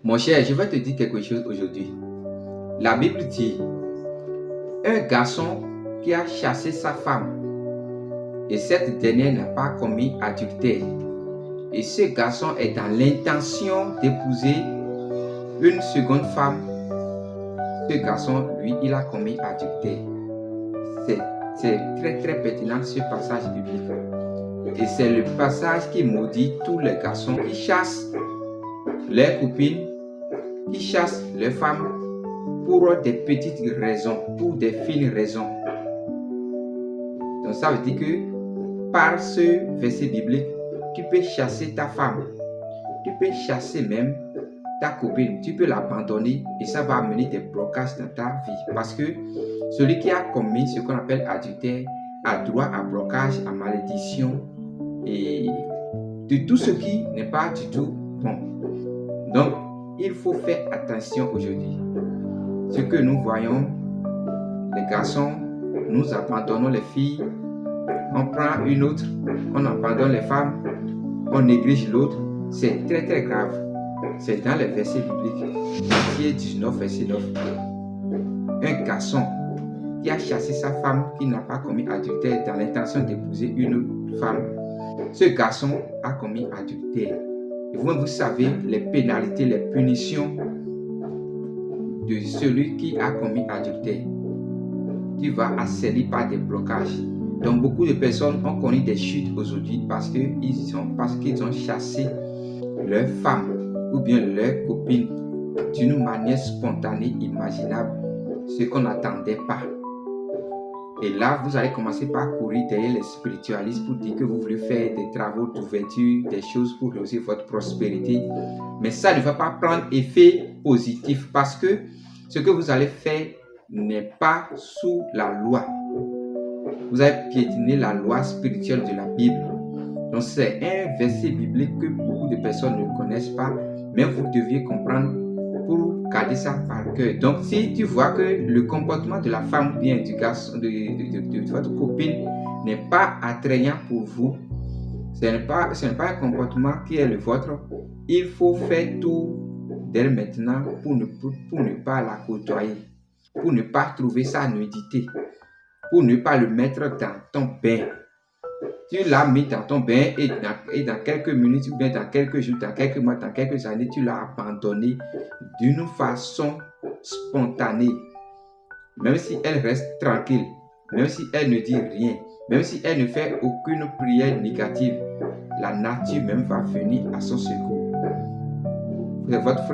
Mon cher, je vais te dire quelque chose aujourd'hui. La Bible dit, un garçon qui a chassé sa femme et cette dernière n'a pas commis adultère. Et ce garçon est dans l'intention d'épouser une seconde femme. Ce garçon, lui, il a commis adultère. C'est très très pertinent ce passage biblique. Et c'est le passage qui maudit tous les garçons qui chassent leurs copines, qui chassent leurs femmes pour des petites raisons, pour des fines raisons. Donc ça veut dire que par ce verset biblique, tu peux chasser ta femme, tu peux chasser même ta copine, tu peux l'abandonner et ça va amener des blocages dans ta vie. Parce que celui qui a commis ce qu'on appelle adultère a droit à blocage, à malédiction et de tout ce qui n'est pas du tout bon. Donc, il faut faire attention aujourd'hui. Ce que nous voyons, les garçons, nous abandonnons les filles, on prend une autre, on abandonne les femmes, on néglige l'autre, c'est très très grave. C'est dans les versets bibliques, Matthieu 19, verset 9. Un garçon qui a chassé sa femme, qui n'a pas commis adultère dans l'intention d'épouser une autre femme, ce garçon a commis adultère. Et vous savez les pénalités, les punitions de celui qui a commis adultère. Tu vas assaillir par des blocages. Donc beaucoup de personnes ont connu des chutes aujourd'hui parce qu'ils ont chassé leur femme ou bien leur copine d'une manière spontanée, imaginable, ce qu'on n'attendait pas. Et là, vous allez commencer par courir derrière les spiritualistes pour dire que vous voulez faire des travaux d'ouverture, des choses pour réussir votre prospérité. Mais ça ne va pas prendre effet positif parce que ce que vous allez faire n'est pas sous la loi. Vous avez piétiné la loi spirituelle de la Bible. Donc c'est un verset biblique que beaucoup de personnes ne connaissent pas, mais vous deviez comprendre pour garder ça par cœur. Donc si tu vois que le comportement de la femme ou bien du garçon, de votre copine n'est pas attrayant pour vous, ce n'est pas un comportement qui est le vôtre, il faut faire tout dès maintenant pour ne pas la côtoyer, pour ne pas trouver sa nudité, pour ne pas le mettre dans ton bain. Tu l'as mis dans ton bain et dans quelques minutes, ou bien dans quelques jours, dans quelques mois, dans quelques années, tu l'as abandonné d'une façon spontanée. Même si elle reste tranquille, même si elle ne dit rien, même si elle ne fait aucune prière négative, la nature même va venir à son secours. Votre frère